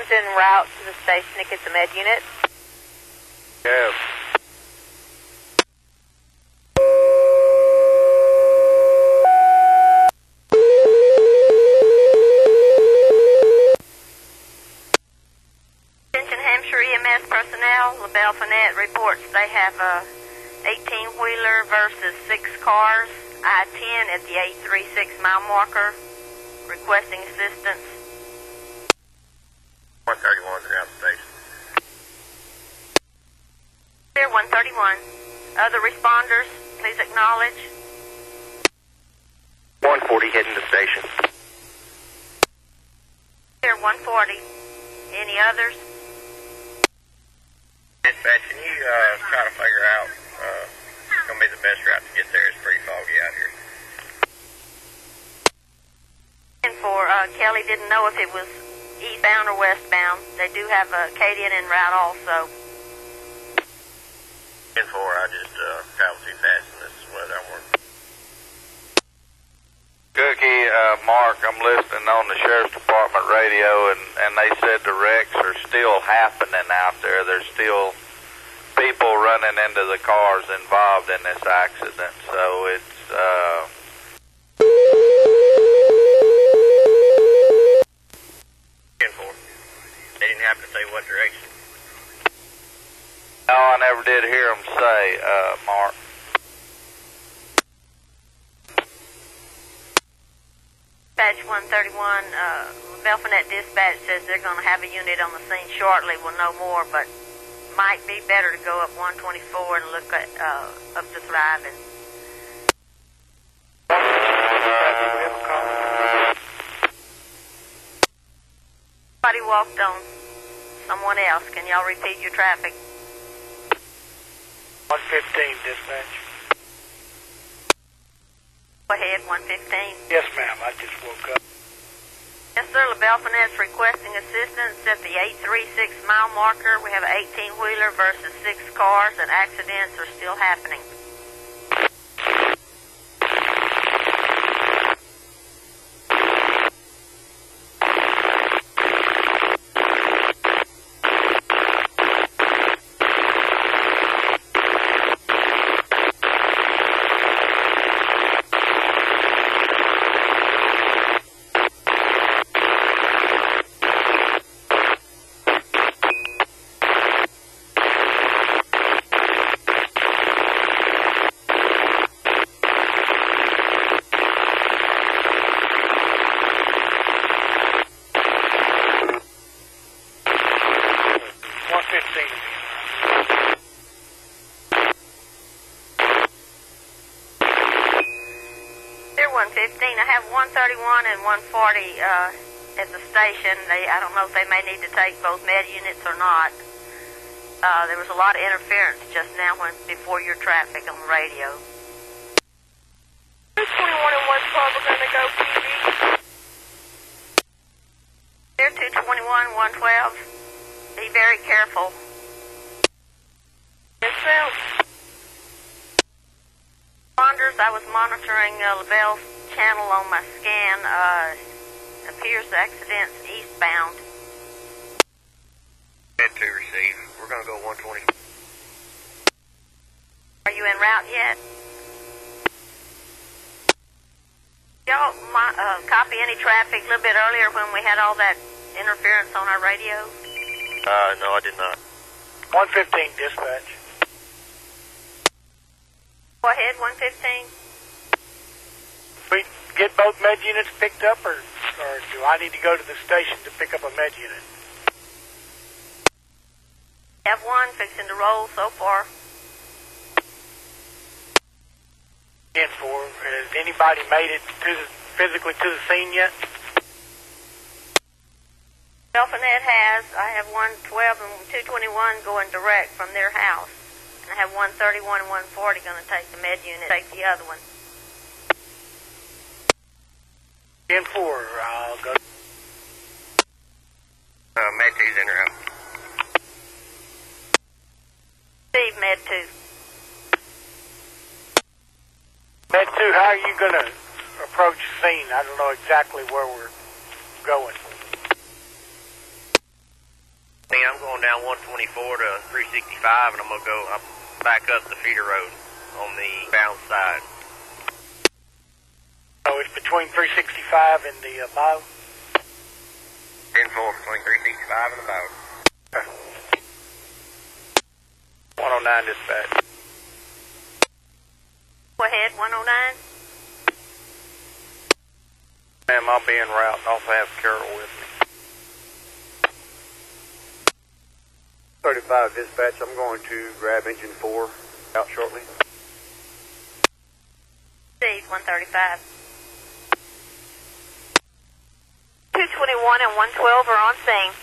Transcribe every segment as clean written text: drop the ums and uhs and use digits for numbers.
Someone's en route to the station to get the med unit. Yeah. Attention Hamshire EMS personnel, LaBelle-Fannett reports they have a 18-wheeler versus 6 cars, I-10 at the 836 mile marker, requesting assistance. 131's around the station. Clear 131. Other responders, please acknowledge. 140 heading to the station. Clear 140. Any others? Dispatch, can you try to figure out it's going to be the best route to get there? It's pretty foggy out here. And for Kelly didn't know if it was eastbound or westbound. They do have a Acadian en route also. 10-4, I just traveled too fast in this weather. I'm working. Cookie, Mark, I'm listening on the Sheriff's Department radio, and they said the wrecks are still happening out there. There's still people running into the cars involved in this accident, so it's, 10-4. They didn't happen to say what direction. no, I never did hear them say, Mark. Dispatch 131, LaBelle-Fannett dispatch says they're going to have a unit on the scene shortly. We'll know more, but might be better to go up 124 and look at up to Thrive. And somebody walked on someone else. Can y'all repeat your traffic? 115, dispatch. Go ahead, 115. Yes, ma'am. I just woke up. Yes, sir. LaBelle-Fannett's requesting assistance at the 836 mile marker. We have an 18-wheeler versus 6 cars, and accidents are still happening. Here 115. I have 131 and 140 at the station. I don't know if they may need to take both med units or not. There was a lot of interference just now before your traffic on the radio. 221 and 112 are going to go PD. Here 221, 112. Be very careful. Yes, ma'am. Responders, I was monitoring LaBelle's channel on my scan. Appears the accident's eastbound. Head to receive. We're going to go 120. Are you en route yet? Y'all copy any traffic a little bit earlier when we had all that interference on our radio? No, I did not. 115, dispatch. Go ahead, 115. We get both med units picked up, or do I need to go to the station to pick up a med unit? Have one fixing to roll so far. 10-4. Has anybody made it physically to the scene yet? LaBelle-Fannett has. I have 112 and 221 going direct from their house. And I have 131 and 140 going to take the med unit, take the other one. 10-4. I'll go. Med 2's in route. Steve, med 2. Med 2, how are you going to approach the scene? I don't know exactly where we're going. I'm going down 124 to 365, and I'm going to go back up the feeder road on the bound side. Oh, it's between 365 and the bow? 10-4 between 365 and the bow. 109 dispatch. Go ahead, 109. Ma'am, I'll be en route. I'll also have Carol with me. 35 dispatch, I'm going to grab engine 4 out shortly. Steve, 135. 221 and 112 are on scene.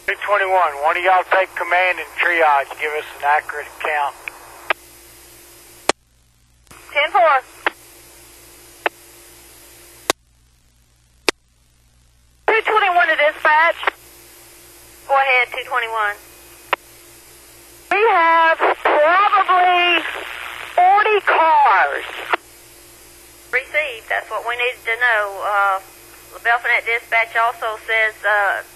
221, one of y'all take command and triage. Give us an accurate count. 10-4. 221 to dispatch. Go ahead, 221. We have probably 40 cars. Received. That's what we needed to know. LaBelle-Fannett dispatch also says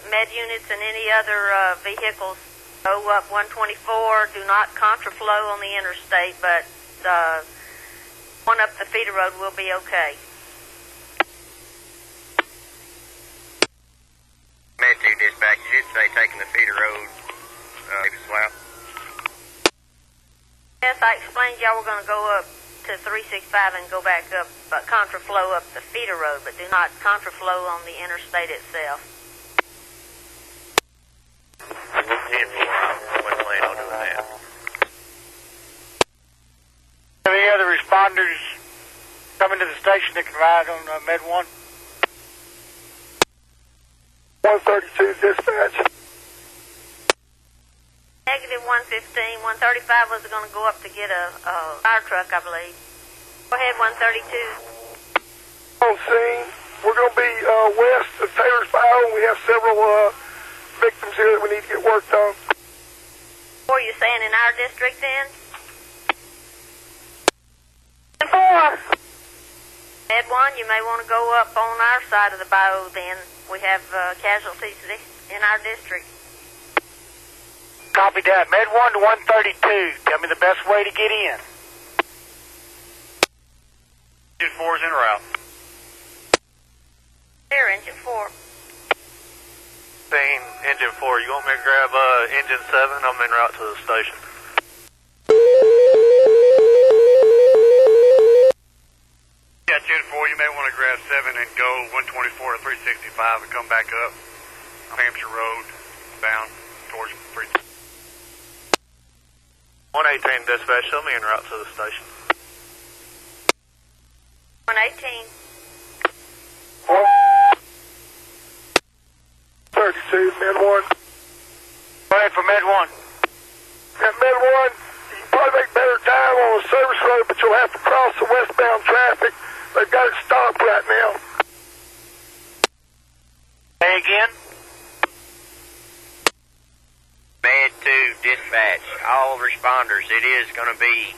med units and any other vehicles go up 124. Do not contraflow on the interstate, but one up the feeder road will be okay. Med 2 dispatch, you should say taking the feeder road, maybe slow. Yes, I explained y'all were going to go up to 365 and go back up, contraflow up the feeder road, but do not contraflow on the interstate itself. I'll do that. Any other responders coming to the station that can ride on Med 1? 132 dispatch. Negative 115. 135 was going to go up to get a fire truck, I believe. Go ahead, 132. On scene, we're going to be west of Taylor's Bow, and we have several victims here that we need to get worked on. What are you saying, in our district then? 4. Med 1, you may want to go up on our side of the bow then. We have casualties in our district. Copy that. Med 1 to 132. Tell me the best way to get in. Engine 4 is en route. Here, engine 4. Scene, engine 4. You want me to grab engine 7? I'm en route to the station. Yeah, engine 4, you may want to grab 7 and go 124 to 365 and come back up Hamshire Road, bound towards 3. 118 dispatch, show me en route to the station. 118. 32, Med 1. Go ahead for Med 1. At Med 1, you can probably make better time on a service road, but you'll have to cross the westbound traffic. They've got it stopped right now. Say again? Med 2 dispatch, all responders, it is going to be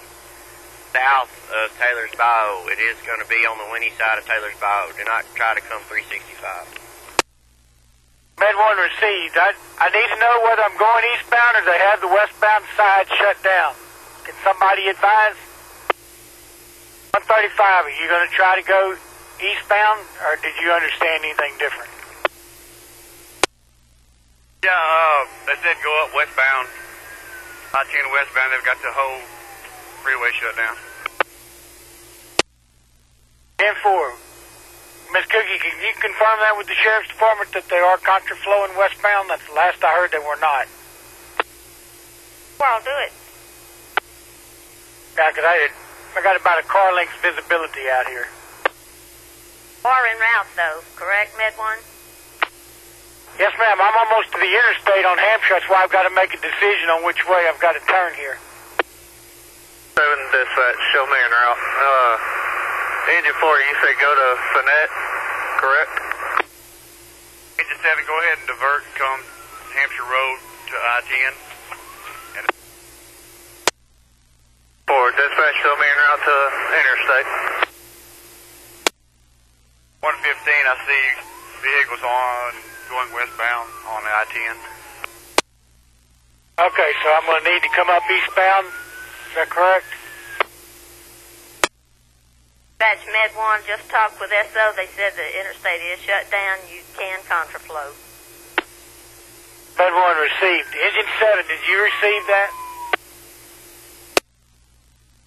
south of Taylor's Bow. It is going to be on the Winnie side of Taylor's Bow. Do not try to come 365. Med 1 received. I need to know whether I'm going eastbound or they have the westbound side shut down. Can somebody advise? 135, are you going to try to go eastbound, or did you understand anything different? Yeah, they said go up westbound. I-10 westbound, they've got the whole freeway shut down. 10-4. Miss Cookie, can you confirm that with the Sheriff's Department that they are contraflowing westbound? That's the last I heard they were not. Well, I'll do it. Yeah, because I got about a car length's visibility out here. Are en route, though, correct, Med 1? Yes, ma'am. I'm almost to the interstate on Hamshire. That's why I've got to make a decision on which way I've got to turn here. 7 dispatch, show me en route. Engine 4, you say go to Fannett, correct? Engine 7, go ahead and divert, come Hamshire Road to I-10. 4, dispatch, show me en route to Interstate. 115, I see vehicles going westbound on the I-10. Okay, so I'm going to need to come up eastbound. Is that correct? Batch Med 1 just talked with SO. They said the interstate is shut down. You can contraflow. Med 1 received. Engine 7, did you receive that?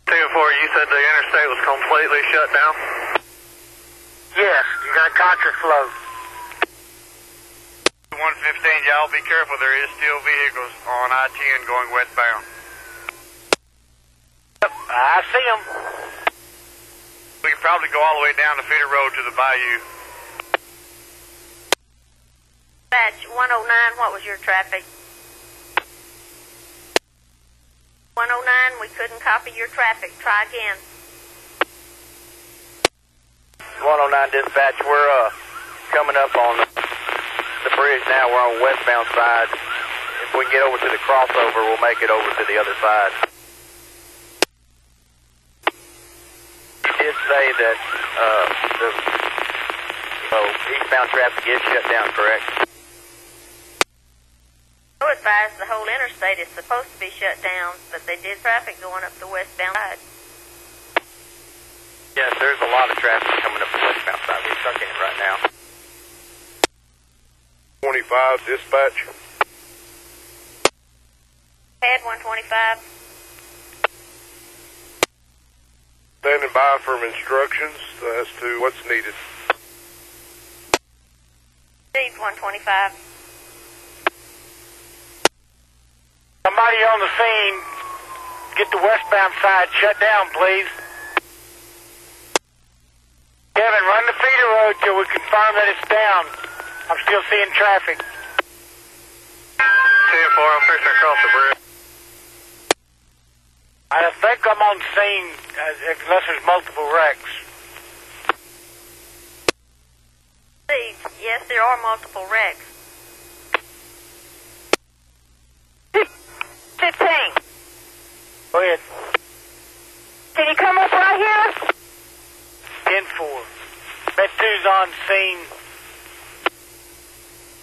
2-4, you said the interstate was completely shut down? Yes, you got contraflow. 115, y'all be careful. There is still vehicles on I-10 going westbound. Yep, I see them. We could probably go all the way down the feeder road to the bayou. Batch 109, what was your traffic? 109, we couldn't copy your traffic. Try again. 109 dispatch, we're coming up on the bridge now. We're on the westbound side. If we can get over to the crossover, we'll make it over to the other side. He did say that the eastbound traffic is shut down, correct? So advised the whole interstate is supposed to be shut down, but they did traffic going up the westbound side. Yes, there's a lot of traffic coming up the westbound side. We're stuck in it right now. 25 dispatch. Pad 125. Standing by for instructions as to what's needed. Received 125. Somebody on the scene, get the westbound side shut down, please. Kevin, run the feeder road till we confirm that it's down. I'm still seeing traffic. 10-4, I'm fixing across the bridge. I think I'm on the scene, unless there's multiple wrecks. Received. Yes, there are multiple wrecks. 15. Go ahead. Can you come up right here? 10-4. Med 2's on scene.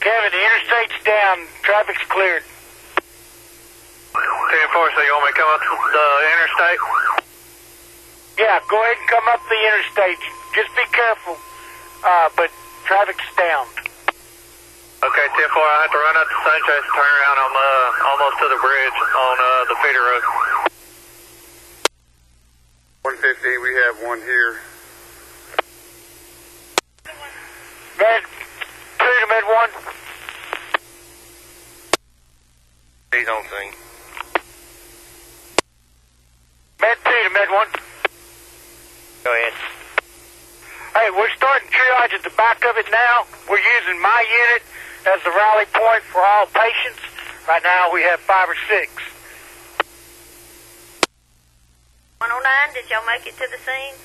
Kevin, the interstate's down. Traffic's cleared. 10-4, so you want me to come up the interstate? Yeah, go ahead and come up the interstate. Just be careful. But traffic's down. Okay, 10-4, I have to run up the Sunchase and turn around. I'm almost to the bridge on the feeder road. 150, we have one here. Med 2 to Med 1. He's on scene. Med 2 to Med 1. Go ahead. Hey, we're starting triage at the back of it now. We're using my unit as the rally point for all patients. Right now we have 5 or 6. 109, did y'all make it to the scene?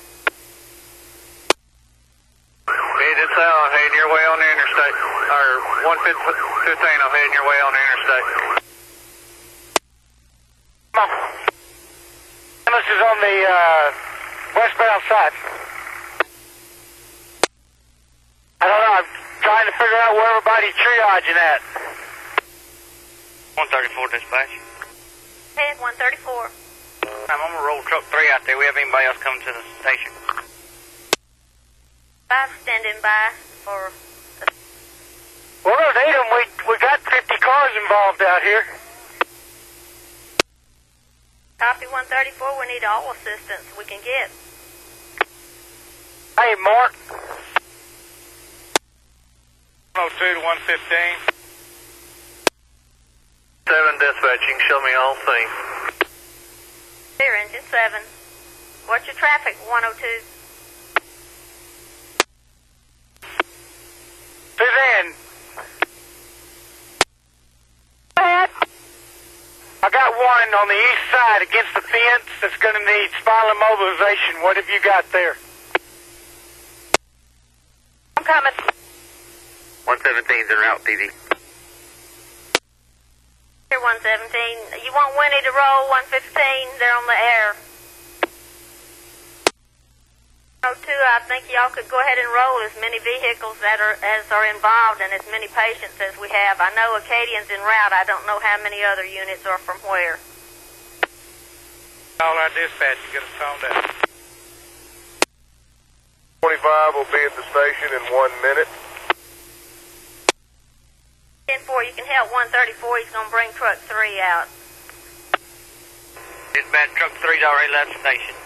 It's I'm heading your way on the interstate. Or 115, I'm heading your way on the interstate. Come on. This is on the westbound side. I don't know, I'm trying to figure out where everybody's triaging at. 134 dispatch. Pad 134. I'm going to roll truck 3 out there. We have anybody else coming to the station? 5 standing by for... Well, we need them. We got 50 cars involved out here. Copy 134, we need all assistance we can get. Hey, Mark. 102 to 115. 7 dispatch, you can show me all scene. Clear, engine 7. What's your traffic, 102? Suzanne. I got one on the east side against the fence that's going to need spinal immobilization. What have you got there? I'm coming. 117's en route, PD. Here, 117. You want Winnie to roll 115? They're on the air. I think y'all could go ahead and roll as many vehicles as are involved and as many patients as we have. I know Acadian's en route. I don't know how many other units are from where. All our dispatch, get us phoned out. 25 will be at the station in 1 minute. 10-4, you can help 134. He's going to bring truck 3 out. Dispatch, truck 3's already left the station.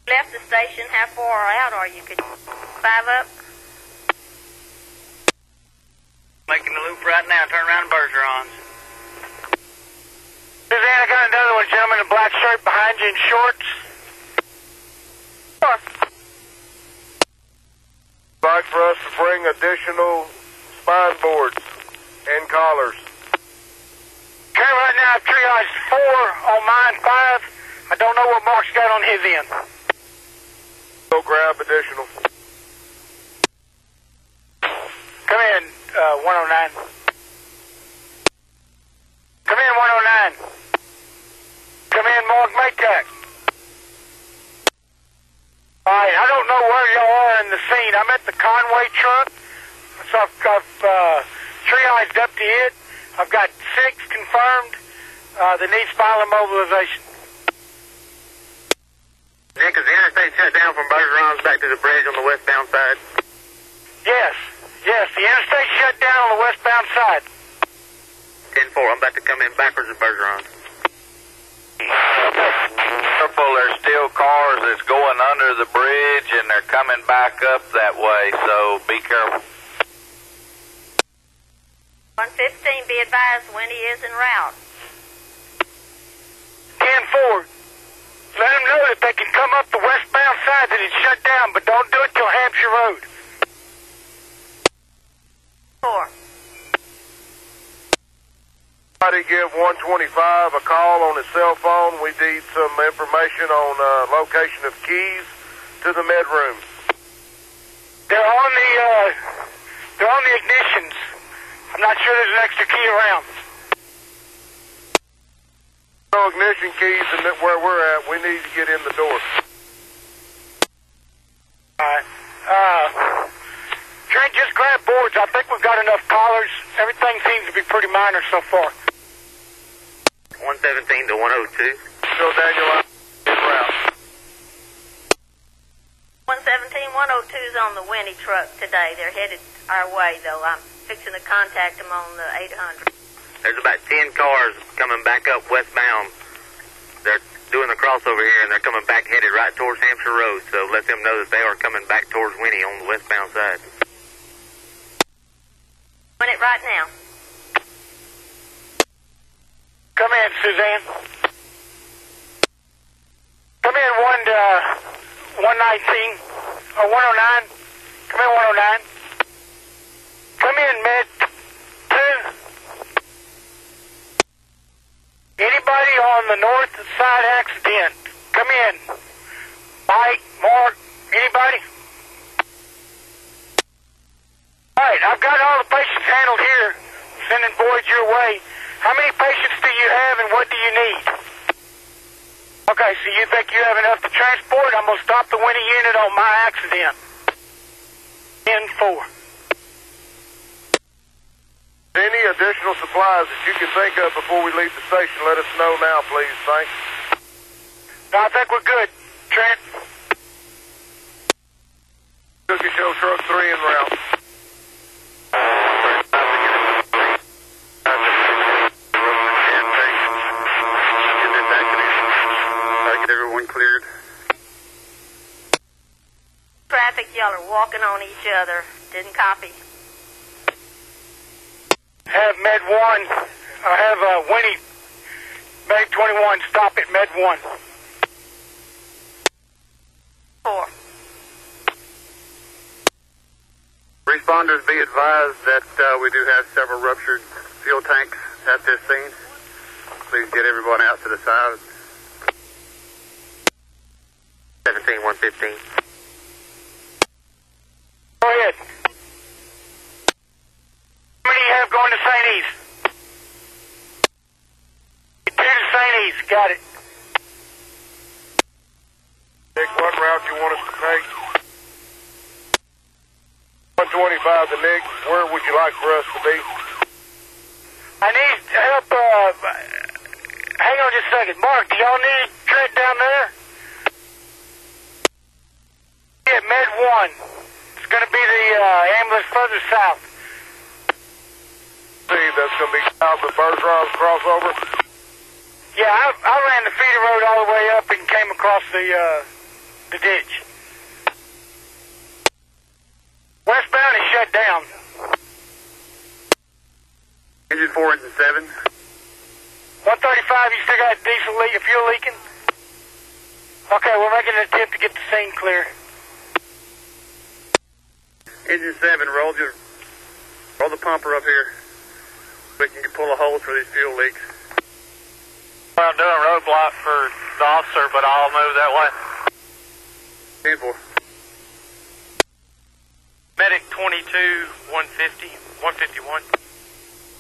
Left the station. How far out are you? Could 5 up? Making the loop right now. Turn around, Bergerons. Suzanne, I got another one, gentleman in a black shirt behind you in shorts. I'd like for us to bring additional spine boards and collars. Okay, right now I've triaged 4 on mine, 5. I don't know what Mark's got on his end. Go grab additional. Come in, 109. Come in, 109. Come in, Mark, make that. All right, I don't know where y'all are in the scene. I'm at the Conway truck, so I've triaged up to it. I've got 6 confirmed that need spinal immobilization. Nick, is the interstate shut down from Bergerons back to the bridge on the westbound side? Yes, the interstate shut down on the westbound side. 10-4, I'm about to come in backwards at Bergerons. Careful, there's still cars that's going under the bridge and they're coming back up that way, so be careful. 115, be advised, Winnie is en route. 10-4. Let them know that they can come up the westbound side that it's shut down, but don't do it till Hamshire Road. 4. Somebody give 125 a call on his cell phone. We need some information on location of keys to the med room. They're on the ignitions. I'm not sure there's an extra key around. No ignition keys and where we're at. We need to get in the door. All right. Trent, just grab boards. I think we've got enough collars. Everything seems to be pretty minor so far. 117 to 102. So Daniel, en route. 117, 102's on the Winnie truck today. They're headed our way, though. I'm fixing to contact them on the 800. There's about 10 cars coming back up westbound. They're doing the crossover here, and they're coming back headed right towards Hamshire Road, so let them know that they are coming back towards Winnie on the westbound side. Doing it right now. Come in, Suzanne. Come in 119 or 109. Come in 109. Come in, Med 2. Anybody on the north side accident? Come in. Mike, Mark, anybody? All right, I've got all the patients handled here. Sending boys your way. How many patients do you have and what do you need? Okay, so you think you have enough to transport? I'm going to stop the Winnie unit on my accident. 10-4. Any additional supplies that you can think of before we leave the station, let us know now, please. Thanks. No, I think we're good. Trent? Cookie Show Truck 3 en route. Cleared. Traffic, y'all are walking on each other. Didn't copy. Have Med 1. I have Winnie, Med 21, stop at Med 1. 4. Responders, be advised that we do have several ruptured fuel tanks at this scene. Please get everyone out to the side. 17, 115. Go ahead. How many do you have going to St. East? 2 to St. East, got it. Nick, what route 225 to Nick. Where would you like for us to be? I need help, hang on just a second. Mark, do y'all need Trent down there? Yeah, Med 1. It's going to be the ambulance further south. See, that's going to be south of Bergeron's crossover. Yeah, I ran the feeder road all the way up and came across the ditch. Westbound is shut down. Engine 4, engine 7. 135, you still got diesel fuel leaking? Okay, we're making an attempt to get the scene clear. Engine 7, roll the pumper up here. We can pull a hose for these fuel leaks. I'm doing a roadblock for the officer, but I'll move that way. 10-4. Medic 22, 150, 151.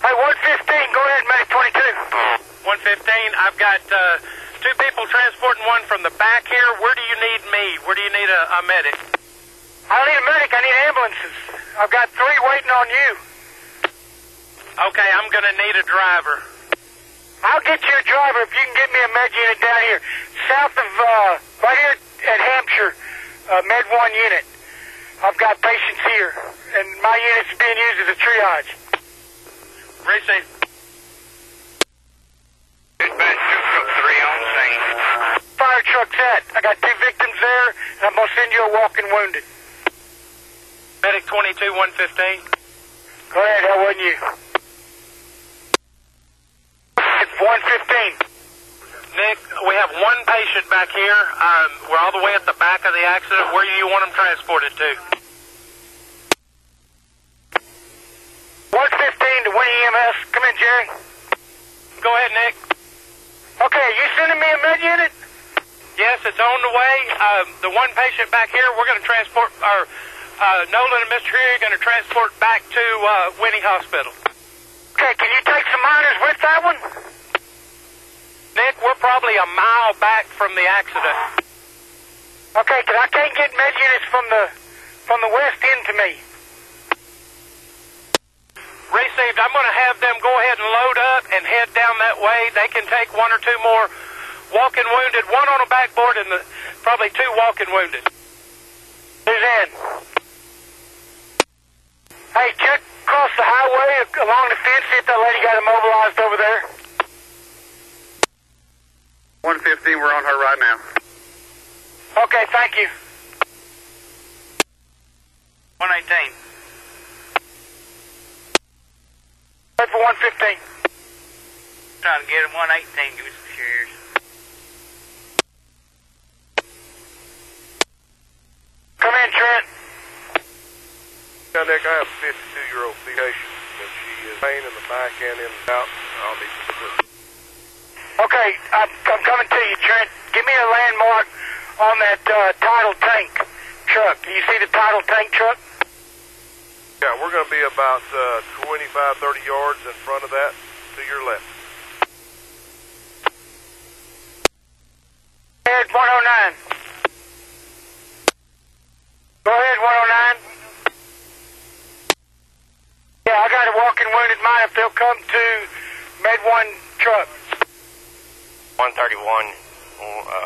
Hey, 115, go ahead, Medic 22. 115, I've got two people transporting one from the back here. Where do you need me? Where do you need a medic? I don't need a medic, I need ambulances. I've got 3 waiting on you. Okay, I'm going to need a driver. I'll get you a driver if you can get me a med unit down here. South of, right here at Hamshire, Med 1 unit. I've got patients here, and my unit's being used as a triage. Receive. Dispatch, truck 3 on scene. Fire truck's at. I got 2 victims there, and I'm going to send you a walking wounded. Medic 22, 115. Go ahead, that wasn't you. It's 115. Nick, we have one patient back here. We're all the way at the back of the accident. Where do you want him transported to? 115 to Winnie EMS. Come in, Jerry. Go ahead, Nick. Okay, you sending me a med unit? Yes, it's on the way. The one patient back here, we're going to transport, Nolan and Mr. Here are going to transport back to Winnie Hospital. Okay, can you take some minors with that one? Nick, we're probably a mile back from the accident. Okay, because I can't get med units from the west into me. Received. I'm going to have them go ahead and load up and head down that way. They can take 1 or 2 more walking wounded, one on a backboard and probably 2 walking wounded. Suzanne. Hey, check across the highway along the fence, see if that lady got immobilized over there. 115, we're on her right now. Okay, thank you. 118. Wait for 115. Trying to get him 118. Give me some shares. Come in, Trent. Now, Nick, I have a 52-year-old patient, and she is pain in the back and in the out. I'll need some assistance. Okay, I'm coming to you, Trent. Give me a landmark on that tidal tank truck. Do you see the tidal tank truck? Yeah, we're going to be about 25, 30 yards in front of that to your left. Go ahead, 109. Go ahead, 109. Yeah, I got a walking wounded mine if they'll come to Med 1 truck. 131.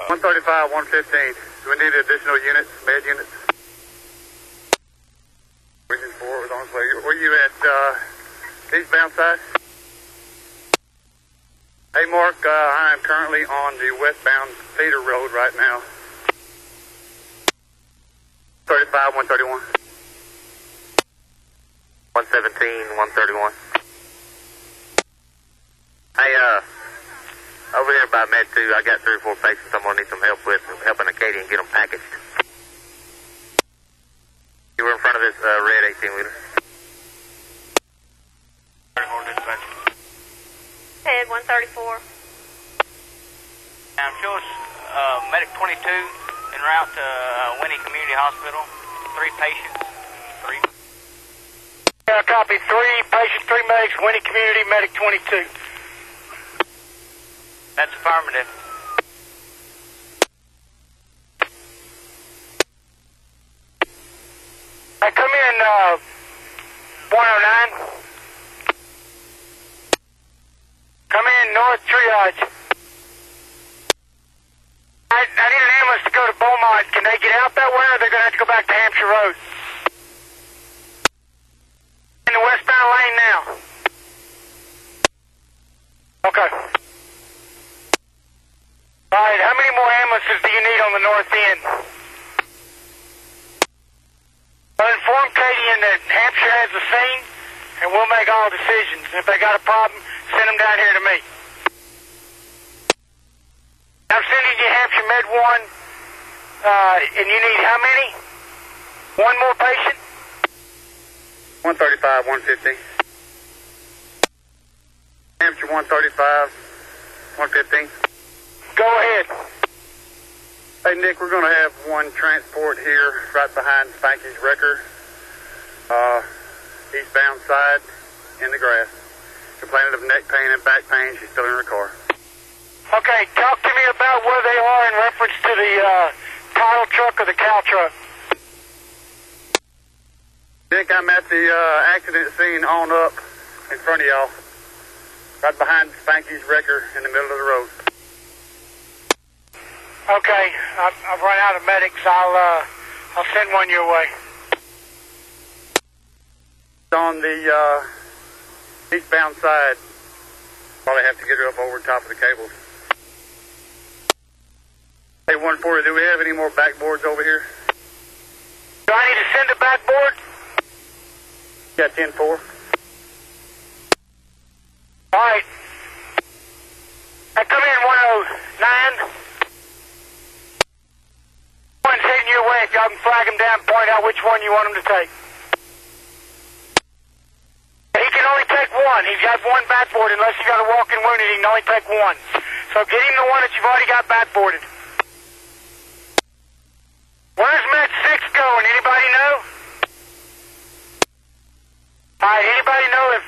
135, 115. Do we need additional units, med units? Region 4 was on its way. Were you at eastbound side? Hey, Mark, I am currently on the westbound feeder road right now. 35, 131. 117, 131. Hey, over here by Med 2, I got 3 or 4 patients I'm going to need some help with, helping Acadia and get them packaged. You were in front of this red 18-wheeler. Head 134. Show us Medic 22 en route to Winnie Community Hospital. 3 patients. 3. Yeah, copy. 3 patients, 3 medics, Winnie Community, Medic 22. That's affirmative. Hey, come in, I need an ambulance to go to Beaumont. Can they get out that way, or they're going to have to go back to Hamshire Road? In the westbound lane now. Okay. All right, how many more ambulances do you need on the north end? Well, inform Katie that Hamshire has the scene, and we'll make all decisions. If they got a problem, send them down here to me. I'm sending you Hamshire Med 1, and you need how many? One more patient? 135, 115. Hampshire 135, 115. Go ahead. Hey, Nick, we're going to have one transport here right behind Spanky's wrecker, eastbound side in the grass. Complaining of neck pain and back pain. She's still in her car. Okay, talk to me about where they are in reference to the tile truck or the cow truck. Nick, I'm at the accident scene on up in front of y'all. Right behind Spanky's wrecker in the middle of the road. Okay, I've run out of medics. I'll send one your way. It's on the eastbound side. Probably have to get her up over the top of the cables. Hey, 140, do we have any more backboards over here? Do I need to send a backboard? Yeah, 10-4. All right. Hey, come in, 109. One's heading your way. If y'all can flag him down, point out which one you want him to take. He can only take one. He's got one backboard. Unless you got a walk-in wounded, he can only take one. So get him the one that you've already got backboarded. Where's Med 6 going? Anybody know? All right, anybody know if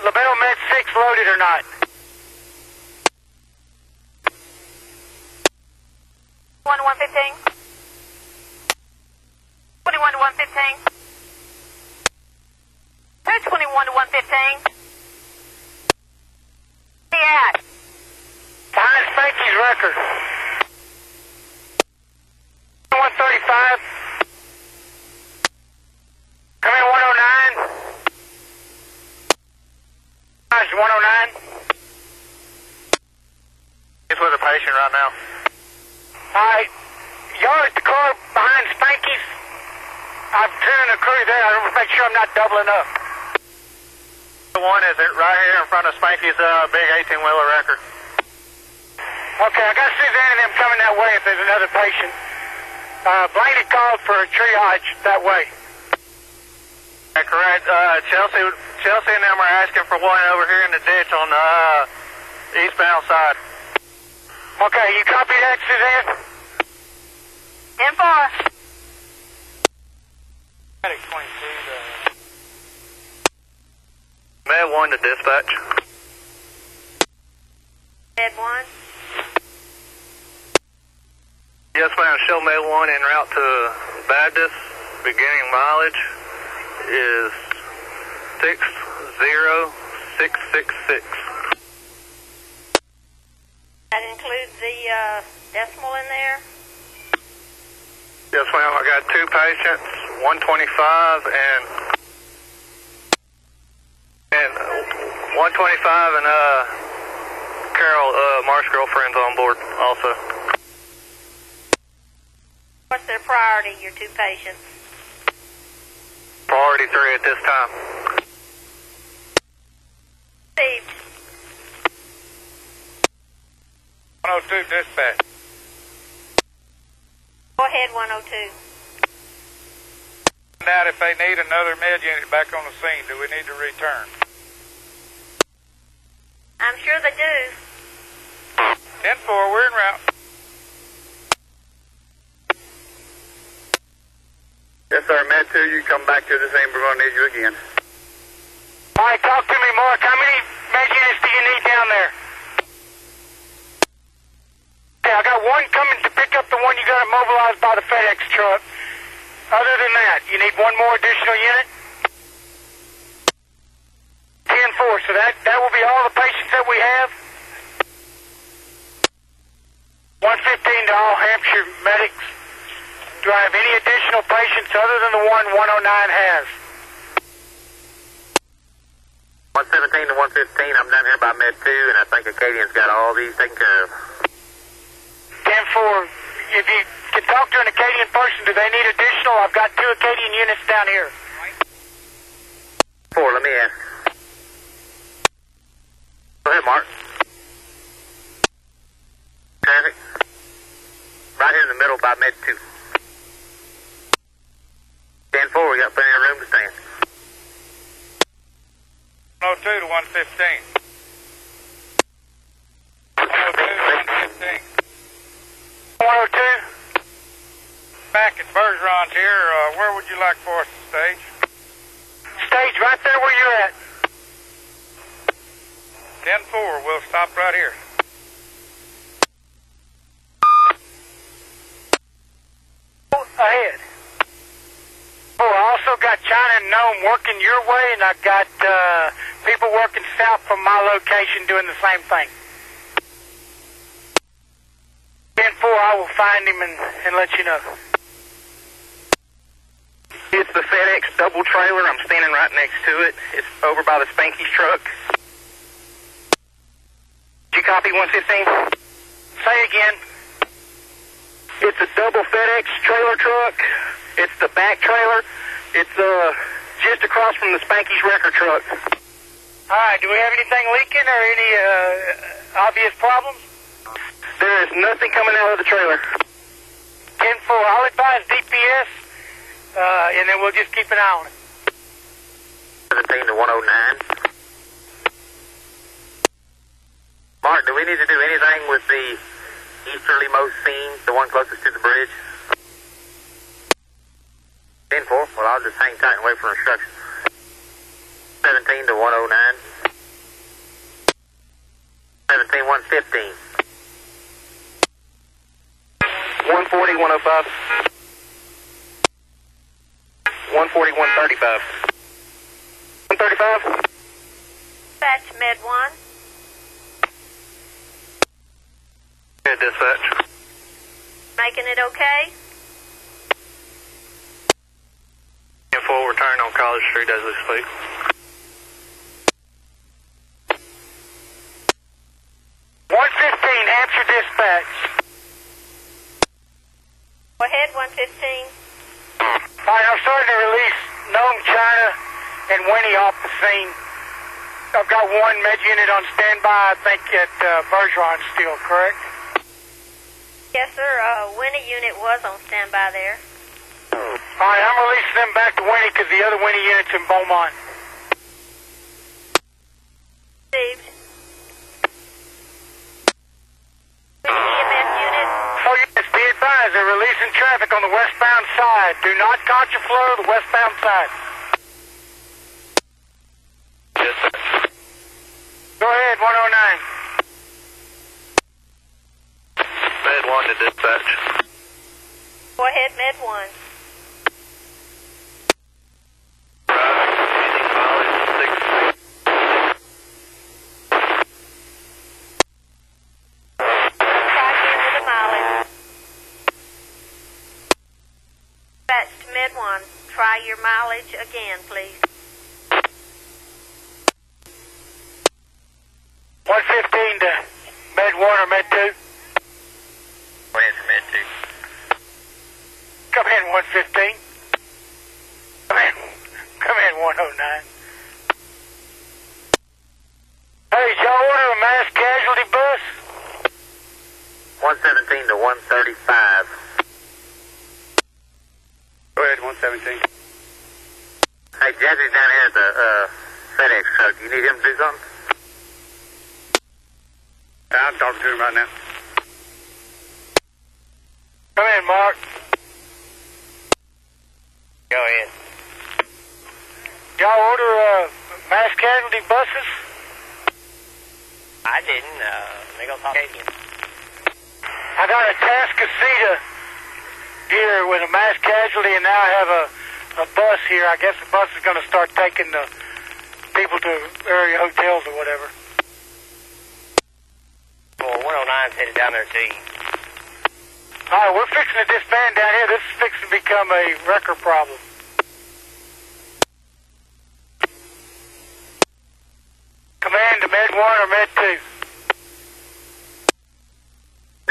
LaBelle Med 6 loaded or not? 1-115. 21 to 115. 221 to 115. Where you at? Behind Spanky's record. 135. Come in, 109. How's 109? He's with a patient right now. Alright. Y'all at the car behind Spanky's? I'm sending a crew there. I want to make sure I'm not doubling up. The one is right here in front of Spanky's big 18-wheeler wrecker. Okay, I got Suzanne and them coming that way if there's another patient. Blaney called for a triage that way. Yeah, correct. Chelsea and them are asking for one over here in the ditch on the eastbound side. Okay, you copy that, Suzanne? 10-4. Med 1 to dispatch. Med 1. Yes, ma'am. Show Med 1 en route to Baptist. Beginning mileage is 60666. That includes the decimal in there? Yes, ma'am. I got two patients, 125 and 125 and Carol, Mark's girlfriend's on board also. What's their priority, your two patients? Priority 3 at this time. Received. 102 dispatch. Go ahead, 102. Find out if they need another med unit back on the scene. Do we need to return? I'm sure they do. 10-4, we're en route. Yes, sir. Med 2, you come back to the scene. We're going to need you again. All right, talk to me, Mark. How many med units do you need down there? Okay, I got one coming to pick up the one you got immobilized by the FedEx truck. Other than that, you need one more additional unit? 10-4, so that will be all the patients that we have? 115 to all Hamshire medics. Do I have any additional patients other than the one 109 has? 117 to 115, I'm down here by Med 2, and I think Acadian's got all these taken care of. 10-4, if you can talk to an Acadian person, do they need additional? I've got 2 Acadian units down here. 4, let me ask. Go ahead, Mark. Traffic. Right here in the middle by Med 2. 10-4, we got plenty of room to stand. 102 to 115. 102 to 115. 102? Back at Bergeron's here. Where would you like for us to stage? Stage right there where you're at. 10-4, we'll stop right here. Ahead. Oh, I also got China and Nome working your way, and I've got people working south from my location doing the same thing. 10-4, I will find him and let you know. It's the FedEx double trailer. I'm standing right next to it. It's over by the Spanky's truck. Did you copy 115? Say again. It's a double FedEx trailer truck. It's the back trailer. It's just across from the Spanky's wrecker truck. All right, do we have anything leaking or any obvious problems? There is nothing coming out of the trailer. 10-4, I'll advise DPS, and then we'll just keep an eye on it. 17 to 109. Mark, do we need to do anything with the easterlymost scene, the one closest to the bridge? 10-4, well, I'll just hang tight and wait for instructions. 17 to 109. 17, 115. 140, 105. 140, 135. 135? Dispatch Med 1. Good, dispatch. Making it okay? 10-4, return on College Street as we speak. Hampshire dispatch. Go ahead, 115. All right, I'm starting to release Nome, China, and Winnie off the scene. I've got 1 med unit on standby, I think, at Bergeron still, correct? Yes, sir. Winnie unit was on standby there. All right, I'm releasing them back to Winnie because the other Winnie unit's in Beaumont. Received. EMS unit. Oh, yes, be advised, they're releasing traffic on the westbound side. Do not contraflow the westbound side. Yes, sir. Go ahead, 109. Med 1 to dispatch. Go ahead, Med 1. Med 1, try your mileage again, please. 115 to Med 1 or Med 2? Go ahead for Med 2. Come in, 115. Come in, 109. Hey, did y'all order a mass casualty bus? 117 to 135. Go ahead, 117. Hey, Jazzy's down here at the FedEx truck. You need him to do something? I'm talking to him right now. Come in, Mark. Go ahead. Y'all order mass casualty buses? I didn't. They gonna talk to you. I got a Tascasita here with a mass casualty, and now I have a bus here. I guess the bus is going to start taking the people to area hotels or whatever. Well, 109's headed down there to you. Alright, we're fixing to disband down here. This is fixing to become a wrecker problem. Command to Med 1 or Med 2?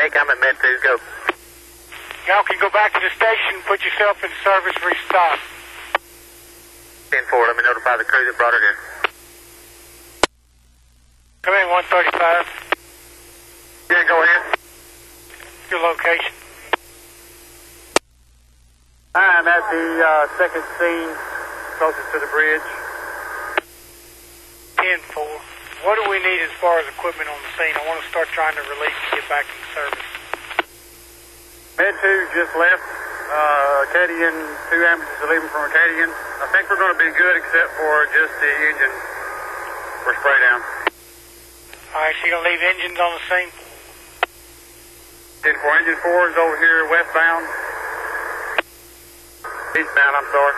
Nick, I'm at Med 2, go. Y'all can go back to the station, put yourself in service, restart. 10-4, let me notify the crew that brought it in. Come in, 135. Yeah, go ahead. Your location. I'm at the second scene, closest to the bridge. 10-4. What do we need as far as equipment on the scene? I want to start trying to release and get back in service. Med 2 just left. Acadian, 2 ambulances are leaving from Acadian. I think we're going to be good except for just the engine for spray down. Alright, so you're going to leave engines on the scene? 10-4, engine 4 is over here westbound. Eastbound, I'm sorry.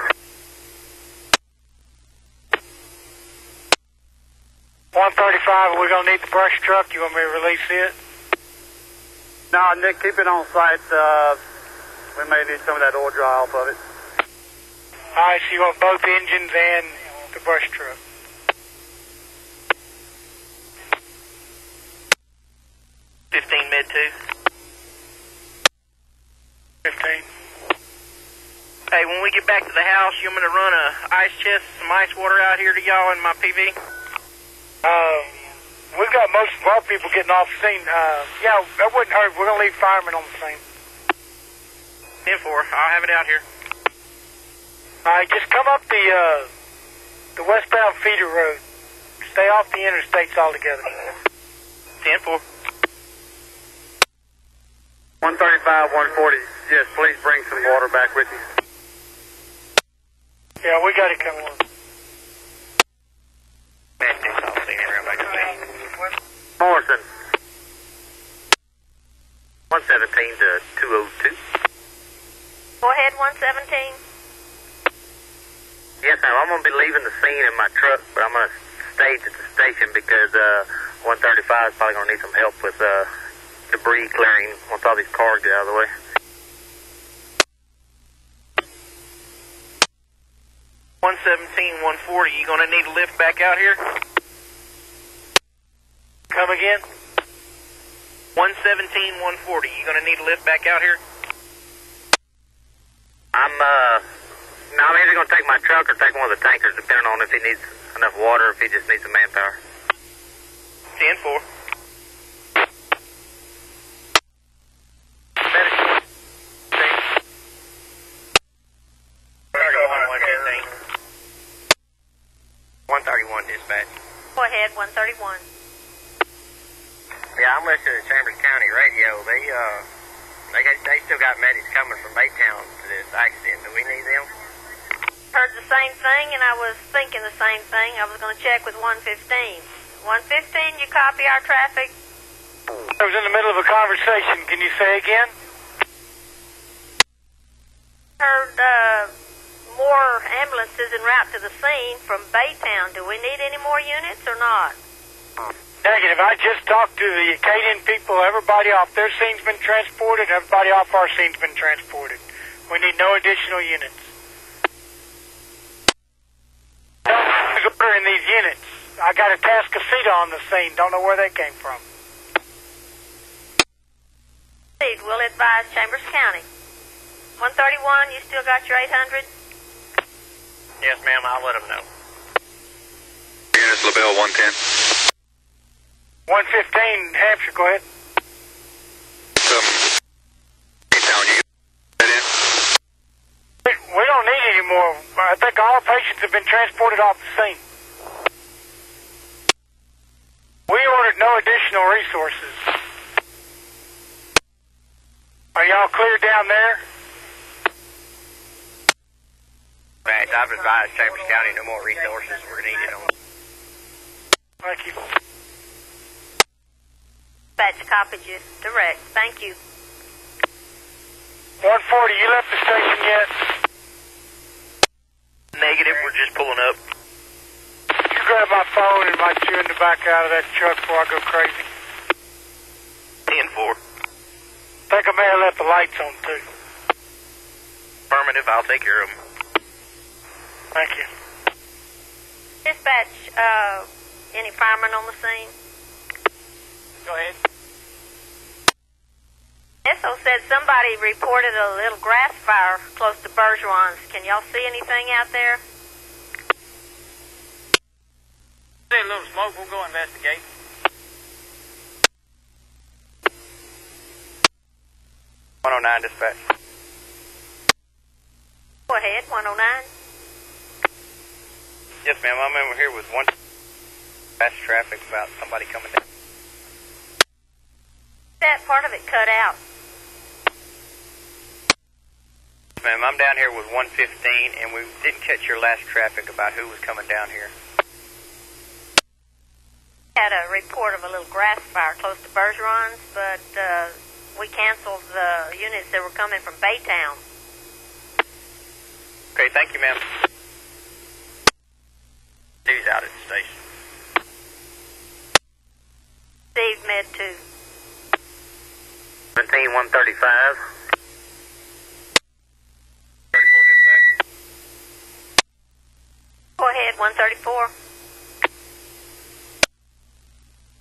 135, we're going to need the brush truck. You want me to release it? No, Nick, keep it on site. We may need some of that oil dry off of it. Alright, so you want both engines and the brush truck? Med 2. 15. Hey, when we get back to the house, you want me to run a ice chest, some ice water out here to y'all in my PV? We've got most of our people getting off the scene. Yeah, that wouldn't hurt. We're going to leave firemen on the scene. 10-4, I'll have it out here. Alright, just come up the westbound feeder road. Stay off the interstates altogether. 10-4. 135, 140. Yes, please bring some water back with you. Yeah, we got it coming on. Morrison. 117 to 202. Go ahead, 117. Yes, ma'am. I'm going to be leaving the scene in my truck, but I'm going to stage at the station because 135 is probably going to need some help with debris clearing once all these cars get out of the way. $117, $140, you gonna need a lift back out here? Come again? $117, $140, you gonna need a lift back out here? I'm either gonna take my truck or take one of the tankers, depending on if he needs enough water or if he just needs some manpower. 10-4. Dispatch. Go ahead, 131. Yeah, I'm listening to Chambers County radio. They still got medics coming from Baytown to this accident. Do we need them? Heard the same thing, and I was thinking the same thing. I was going to check with 115. 115, you copy our traffic? I was in the middle of a conversation. Can you say again? Heard more ambulances en route to the scene from Baytown. Do we need any more units or not? Negative. I just talked to the Acadian people. Everybody off their scene's been transported. Everybody off our scene's been transported. We need no additional units. Who's ordering these units? I got a Tascasita on the scene. Don't know where they came from. We'll advise Chambers County. 131, you still got your 800? Yes, ma'am. I'll let them know. Units LaBelle 110. 115, Hamshire, go ahead. Baytown, you get that in? We don't need any more. I think all patients have been transported off the scene. We ordered no additional resources. Are y'all clear down there? Right, I've advised Chambers County no more resources were needed on. Thank you. Dispatch copied you. Direct. Thank you. 140, you left the station yet? Negative, we're just pulling up. You grab my phone and might chew in the back out of that truck before I go crazy. 10-4. think I may have left the lights on too. Affirmative, I'll take care of them. Thank you. Dispatch, any firemen on the scene? Go ahead. SO said somebody reported a little grass fire close to Bergeron's. Can y'all see anything out there? See a little smoke, we'll go investigate. .109 dispatch. Go ahead, 109. Yes, ma'am. I'm over here with one fast traffic about somebody coming down. That part of it cut out. Ma'am, I'm down here with 115, and we didn't catch your last traffic about who was coming down here. Had a report of a little grass fire close to Bergeron's, but we canceled the units that were coming from Baytown. Okay, thank you, ma'am. He's out at the station. Steve, Med 2. 17135. Go ahead, 134.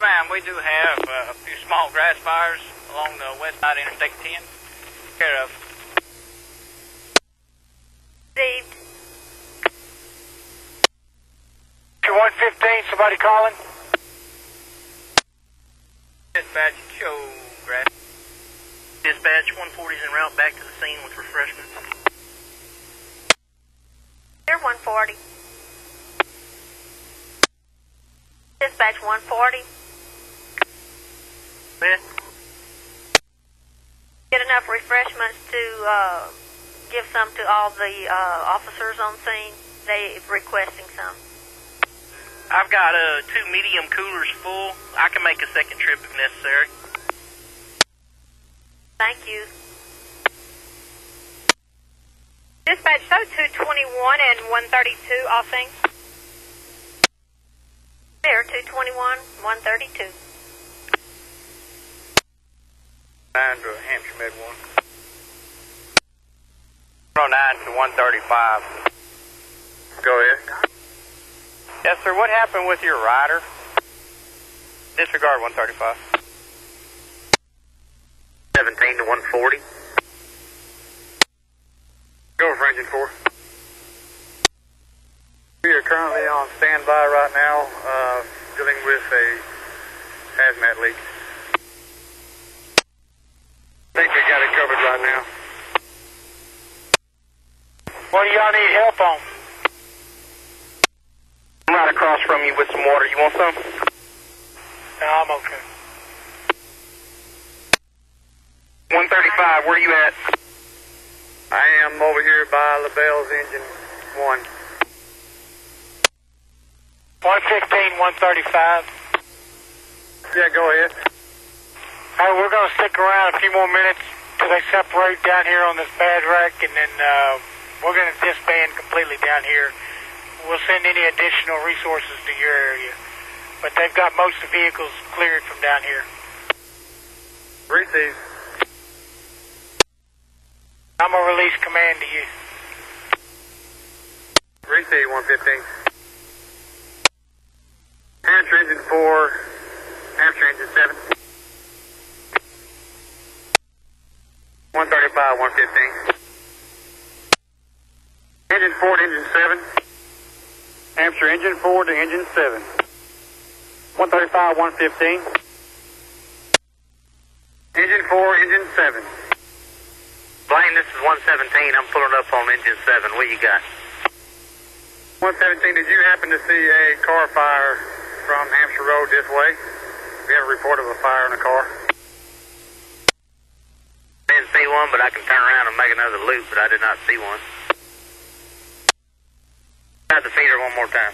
Ma'am, we do have a few small grass fires along the west side of Interstate 10. Care of. Steve. 115, somebody calling? Dispatch, show grass. Dispatch, 140's en route back to the scene with refreshments. Here, 140. Dispatch, 140. Ma'am? Get enough refreshments to give some to all the officers on scene. They requesting some. I've got 2 medium coolers full. I can make a second trip if necessary. Thank you. Dispatch, so 221 and 132, all things. There, 221, 132. 9 to Hamshire Med 1. 109 to 135. Go ahead. Yes, sir. What happened with your rider? Disregard 135. 17 to 140. Go for engine 4. We are currently on standby right now, dealing with a hazmat leak. I think we got it covered right now. What do y'all need help on? I'm right across from you with some water. You want some? No, I'm okay. 135, where are you at? I am over here by LaBelle's engine 1. 115, 135. Yeah, go ahead. Hey, we're going to stick around a few more minutes till they separate down here on this bad wreck, and then we're going to disband completely down here. We'll send any additional resources to your area. But they've got most of the vehicles cleared from down here. Receive. I'm going to release command to you. Receive 115. Hamshire engine 4, Hamshire engine 7. 135, 115. Engine 4 to engine 7. Hamshire engine 4 to engine 7. 135, 115. Engine 4, engine 7. Blaine, this is 117. I'm pulling up on engine 7. What you got? 117, did you happen to see a car fire from Hamshire Road this way? We have a report of a fire in a car. Didn't see one, but I can turn around and make another loop, but I did not see one. Try the feeder one more time.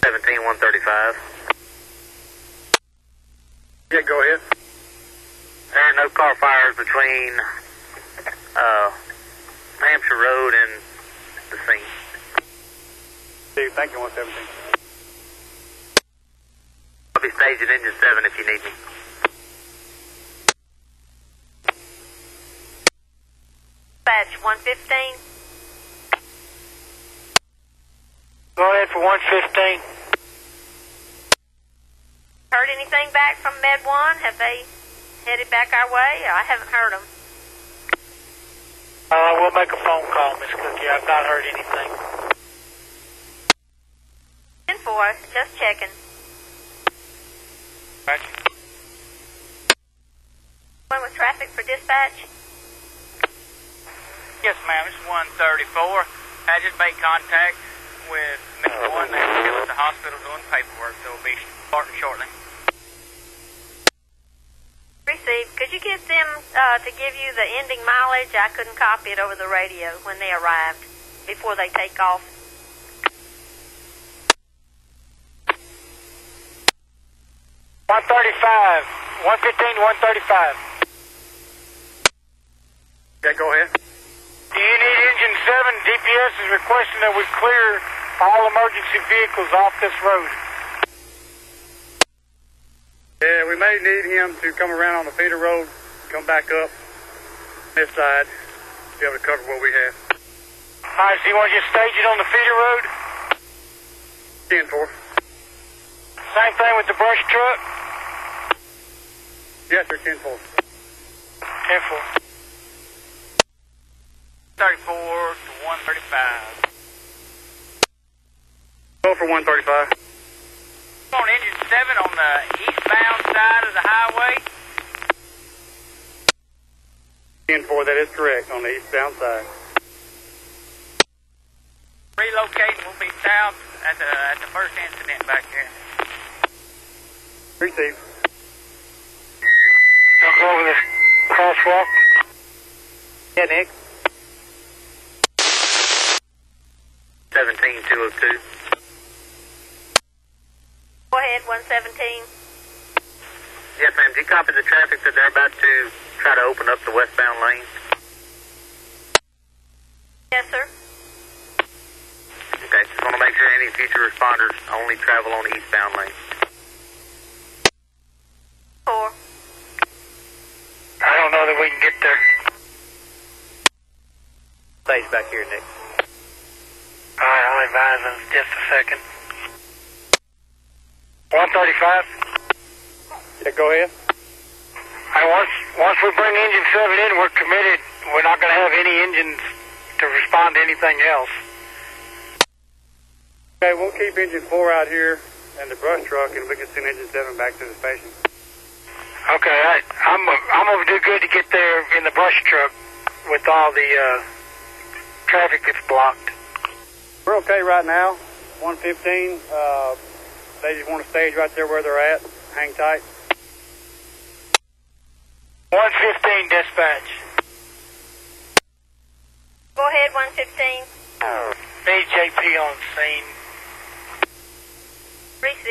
17, 135. Yeah, go ahead. There are no car fires between Hamshire Road and the scene. Steve, thank you, 117. I'll be staged at engine 7 if you need me. Dispatch 115. Go ahead for 115. Heard anything back from Med 1? Have they headed back our way? I haven't heard them. We'll make a phone call, Miss Cookie. I've not heard anything. 10-4, just checking. Gotcha. Going with traffic for dispatch? Yes, ma'am. It's 134. I just made contact with Mr. One. They're still at the hospital doing paperwork, so we'll be starting shortly. Received. Could you get them to give you the ending mileage? I couldn't copy it over the radio when they arrived, before they take off. $135. 115, 135. Okay, go ahead. Do you need engine 7? DPS is requesting that we clear all emergency vehicles off this road. Yeah, we may need him to come around on the feeder road, come back up this side, be able to cover what we have. All right, so you want to just stage it on the feeder road? 10-4. Same thing with the brush truck? Yes, sir, 10-4. 10-4. 34 to 135. Go for 135. On engine 7 on the eastbound side of the highway. 10-4, that is correct, on the eastbound side. Relocating will be south at the first incident back here. Received. I'll go over the crosswalk. Yeah, Nick. 17202. Go ahead, 117. Yes, ma'am. Do you copy the traffic that they're about to try to open up the westbound lane? Yes, sir. Okay, just want to make sure any future responders only travel on the eastbound lane. 4. I don't know that we can get there. Stage back here, Nick. All right, I'll advise in just a second. 135. Yeah, go ahead. Hey, once we bring engine 7 in, we're committed. We're not going to have any engines to respond to anything else. Okay, we'll keep engine 4 out here and the brush truck, and we can send engine 7 back to the station. Okay, I'm going to do good to get there in the brush truck with all the traffic that's blocked. We're okay right now. 115. They just want to stage right there where they're at. Hang tight. 115 dispatch. Go ahead, 115. BJP on scene. Received.